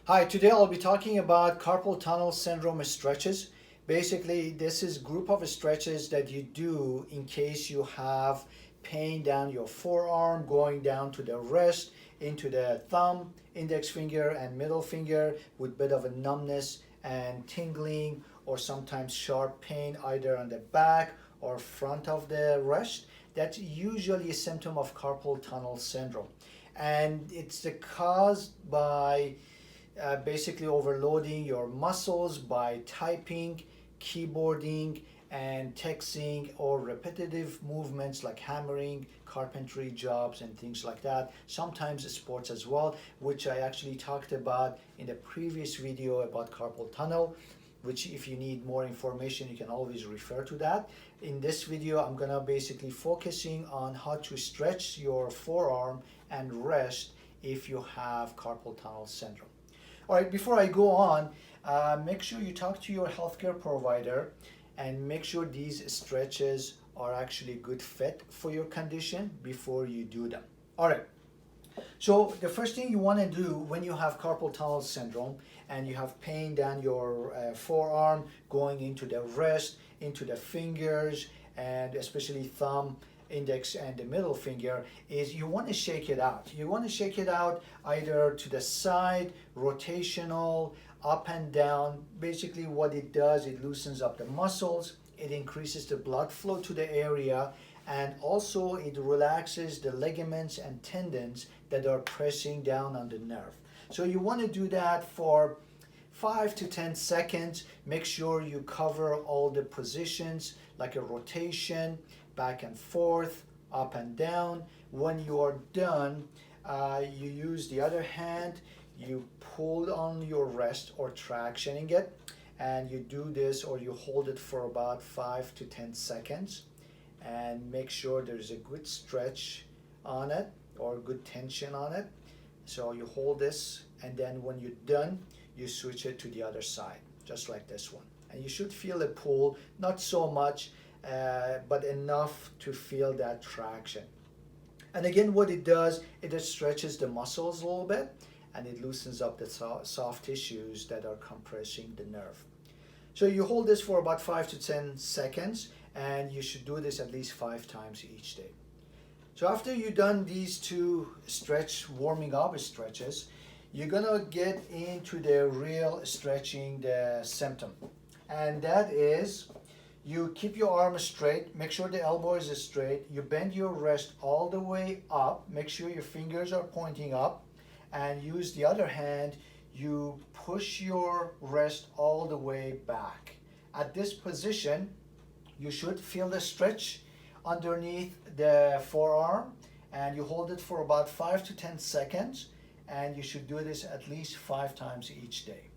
Hi, today I'll be talking about carpal tunnel syndrome stretches. Basically, this is a group of stretches that you do in case you have pain down your forearm, going down to the wrist, into the thumb, index finger, and middle finger with a bit of a numbness and tingling, or sometimes sharp pain either on the back or front of the wrist. That's usually a symptom of carpal tunnel syndrome. And it's caused by basically overloading your muscles by typing, keyboarding, and texting, or repetitive movements like hammering, carpentry jobs, and things like that. Sometimes sports as well, which I actually talked about in the previous video about carpal tunnel, which if you need more information, you can always refer to that. In this video, I'm gonna basically focusing on how to stretch your forearm and wrist if you have carpal tunnel syndrome. All right, before I go on, make sure you talk to your healthcare provider and make sure these stretches are actually a good fit for your condition before you do them. All right, so the first thing you want to do when you have carpal tunnel syndrome and you have pain down your forearm, going into the wrist, into the fingers, and especially thumb, index, and the middle finger, is you want to shake it out. You want to shake it out either to the side, rotational, up and down. Basically what it does, it loosens up the muscles, it increases the blood flow to the area, and also it relaxes the ligaments and tendons that are pressing down on the nerve. So you want to do that for 5 to 10 seconds. Make sure you cover all the positions like a rotation, back and forth, up and down. When you are done, you use the other hand, you pull on your wrist or tractioning it, and you do this or you hold it for about 5 to 10 seconds and make sure there's a good stretch on it or good tension on it. So you hold this, and then when you're done, you switch it to the other side, just like this one. And you should feel a pull, not so much, but enough to feel that traction. And again, what it does, it just stretches the muscles a little bit and it loosens up the soft tissues that are compressing the nerve. So you hold this for about 5 to 10 seconds, and you should do this at least 5 times each day. So after you've done these two warming up stretches, you're gonna get into the real stretching the symptom. And that is, you keep your arm straight, make sure the elbow is straight, you bend your wrist all the way up, make sure your fingers are pointing up, and use the other hand, you push your wrist all the way back. At this position, you should feel the stretch underneath the forearm, and you hold it for about 5 to 10 seconds, and you should do this at least 5 times each day.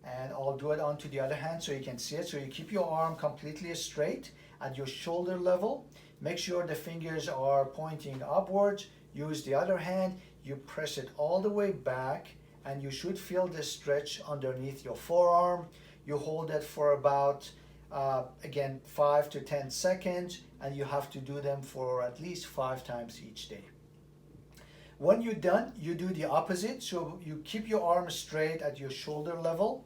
And I'll do it onto the other hand so you can see it. So you keep your arm completely straight at your shoulder level. Make sure the fingers are pointing upwards. Use the other hand. You press it all the way back, and you should feel the stretch underneath your forearm. You hold it for about, again, 5 to 10 seconds, and you have to do them for at least 5 times each day. When you're done, you do the opposite. So you keep your arm straight at your shoulder level.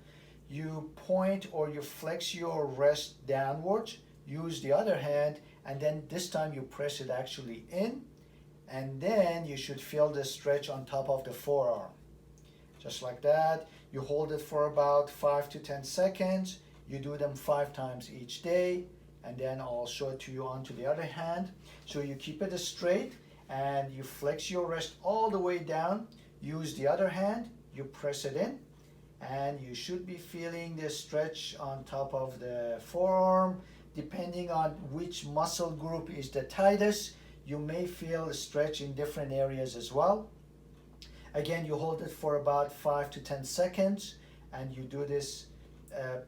You point or you flex your wrist downwards. Use the other hand, and then this time you press it actually in, and then you should feel the stretch on top of the forearm. Just like that. You hold it for about 5 to 10 seconds. You do them 5 times each day, and then I'll show it to you onto the other hand. So you keep it straight, and you flex your wrist all the way down. Use the other hand, you press it in, and you should be feeling the stretch on top of the forearm. Depending on which muscle group is the tightest, you may feel a stretch in different areas as well. Again, you hold it for about 5 to 10 seconds, and you do this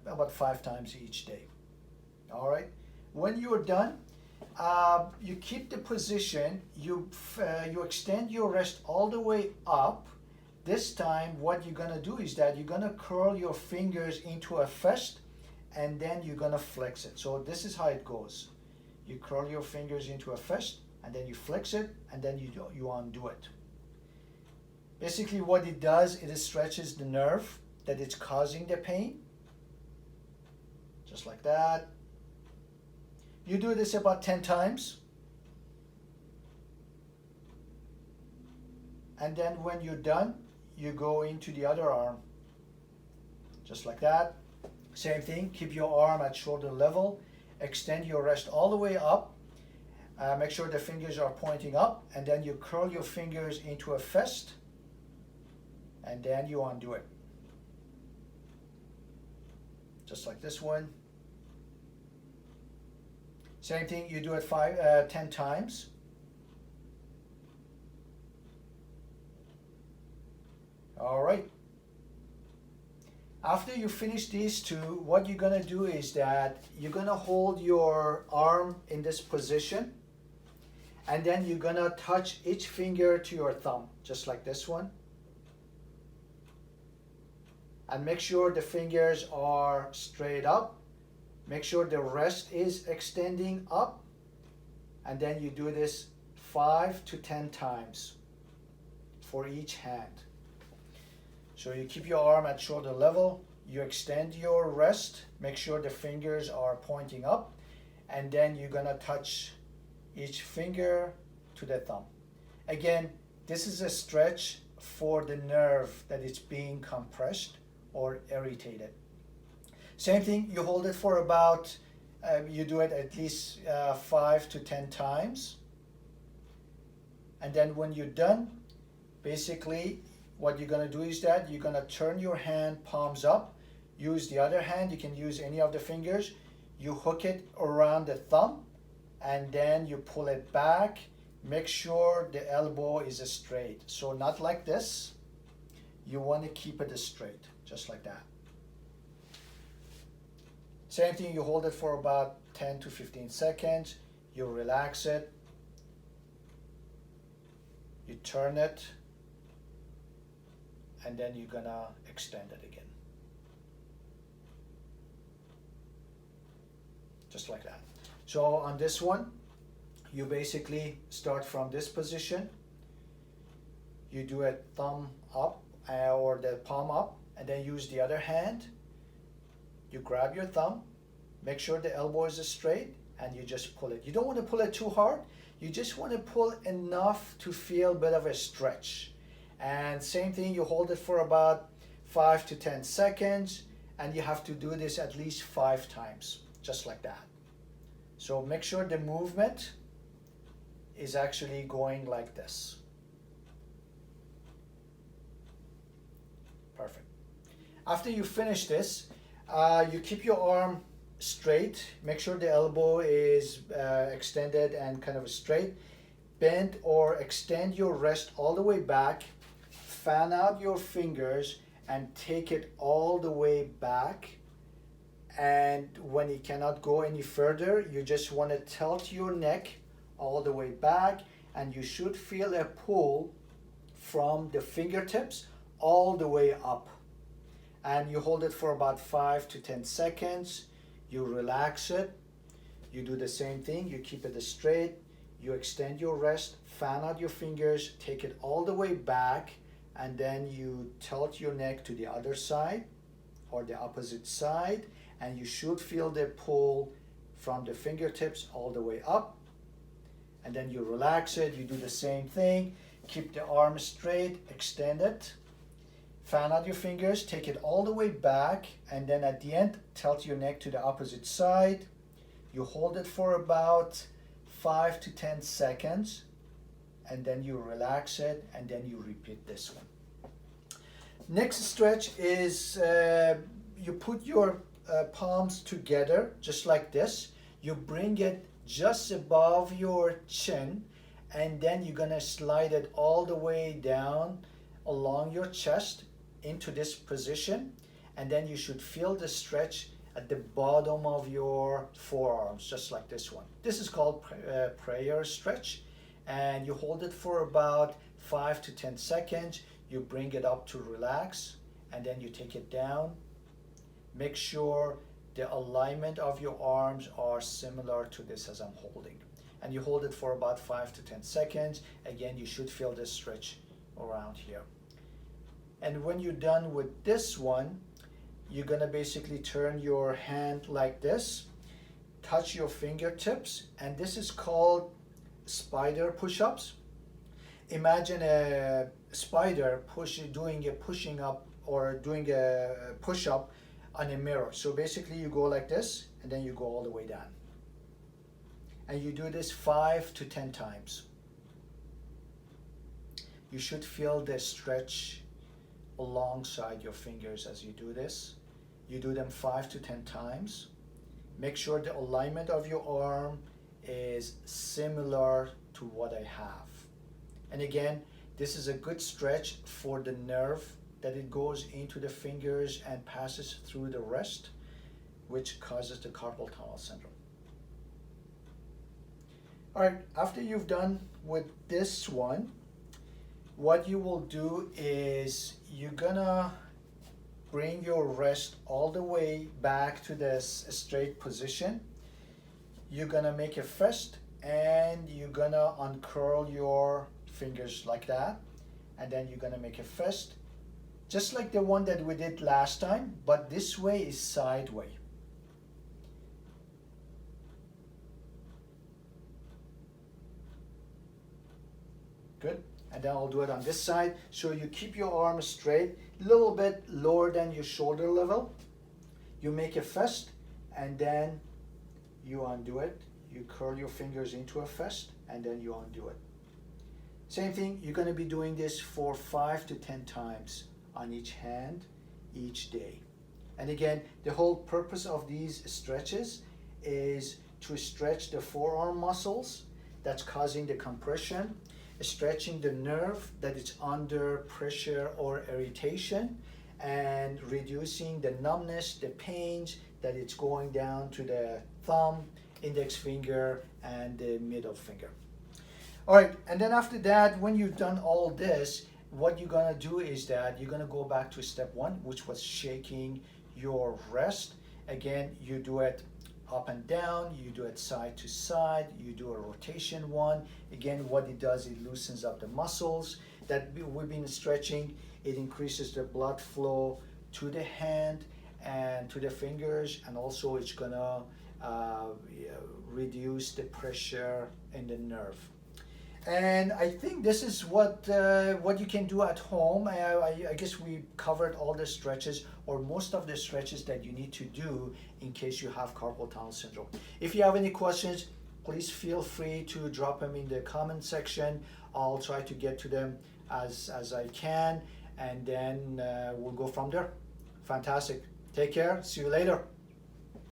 about 5 times each day. All right. When you're done, you keep the position, you extend your wrist all the way up. This time what you're gonna do is that you're gonna curl your fingers into a fist, and then you're gonna flex it. So this is how it goes. You curl your fingers into a fist, and then you flex it, and then you undo it. Basically what it does, it stretches the nerve that is causing the pain. Just like that. You do this about 10 times. And then when you're done, you go into the other arm. Just like that. Same thing, keep your arm at shoulder level. Extend your wrist all the way up. Make sure the fingers are pointing up, and then you curl your fingers into a fist, and then you undo it. Just like this one. Same thing, you do it 10 times. All right. After you finish these two, what you're gonna do is that you're gonna hold your arm in this position, and then you're gonna touch each finger to your thumb, just like this one. And make sure the fingers are straight up. Make sure the wrist is extending up. And then you do this 5 to 10 times for each hand. So you keep your arm at shoulder level, you extend your wrist, make sure the fingers are pointing up, and then you're gonna touch each finger to the thumb. Again, this is a stretch for the nerve that is being compressed or irritated. Same thing, you hold it for about, you do it at least 5 to 10 times. And then when you're done, basically, what you're gonna do is that you're gonna turn your hand palms up, use the other hand, you can use any of the fingers, you hook it around the thumb, and then you pull it back. Make sure the elbow is straight. So not like this, you wanna keep it straight, just like that. Same thing, you hold it for about 10 to 15 seconds, you relax it, you turn it, and then you're gonna extend it again. Just like that. So on this one, you basically start from this position. You do a thumb up or the palm up, and then use the other hand. You grab your thumb, make sure the elbow is straight, and you just pull it. You don't want to pull it too hard. You just want to pull enough to feel a bit of a stretch. And same thing, you hold it for about 5 to 10 seconds, and you have to do this at least 5 times, just like that. So make sure the movement is actually going like this. Perfect. After you finish this, you keep your arm straight. Make sure the elbow is extended and kind of straight. Bend or extend your wrist all the way back. Fan out your fingers and take it all the way back. And when you cannot go any further, you just want to tilt your neck all the way back, and you should feel a pull from the fingertips all the way up. And you hold it for about 5 to 10 seconds. You relax it. You do the same thing. You keep it straight. You extend your wrist, fan out your fingers, take it all the way back, and then you tilt your neck to the other side or the opposite side, and you should feel the pull from the fingertips all the way up. And then you relax it. You do the same thing. Keep the arm straight, extend it, fan out your fingers, take it all the way back, and then at the end, tilt your neck to the opposite side. You hold it for about 5 to 10 seconds, and then you relax it, and then you repeat this one. Next stretch is you put your palms together just like this. You bring it just above your chin, and then you're gonna slide it all the way down along your chest into this position, and then you should feel the stretch at the bottom of your forearms, just like this one. This is called prayer stretch, and you hold it for about 5 to 10 seconds. You bring it up to relax, and then you take it down. Make sure the alignment of your arms are similar to this as I'm holding. And you hold it for about 5 to 10 seconds. Again, you should feel this stretch around here. And when you're done with this one, you're gonna basically turn your hand like this, touch your fingertips, and this is called spider push-ups. Imagine a spider doing a pushing up or doing a push-up on a mirror. So basically you go like this and then you go all the way down. And you do this 5 to 10 times. You should feel the stretch alongside your fingers as you do this. You do them 5 to 10 times. Make sure the alignment of your arm is similar to what I have. And again, this is a good stretch for the nerve that it goes into the fingers and passes through the wrist, which causes the carpal tunnel syndrome. All right, after you've done with this one, what you will do is you're gonna bring your wrist all the way back to this straight position. You're gonna make a fist and you're gonna uncurl your fingers like that, and then you're gonna make a fist just like the one that we did last time, but this way is sideways. Good. And then I'll do it on this side. So you keep your arm straight, a little bit lower than your shoulder level. You make a fist and then you undo it. You curl your fingers into a fist and then you undo it. Same thing, you're going to be doing this for 5 to 10 times on each hand each day. And again, the whole purpose of these stretches is to stretch the forearm muscles that's causing the compression, stretching the nerve that is under pressure or irritation, and reducing the numbness, the pains that it's going down to the thumb, index finger, and the middle finger. All right, and then after that, when you've done all this, what you're gonna do is that you're gonna go back to step 1, which was shaking your wrist. Again, you do it up and down, you do it side to side, you do a rotation one. Again, what it does, it loosens up the muscles that we've been stretching. It increases the blood flow to the hand and to the fingers, and also it's gonna reduce the pressure in the nerve. And I think this is what you can do at home. I guess we covered all the stretches, or most of the stretches that you need to do in case you have carpal tunnel syndrome. If you have any questions, please feel free to drop them in the comment section. I'll try to get to them as I can, and then we'll go from there. Fantastic. Take care. See you later.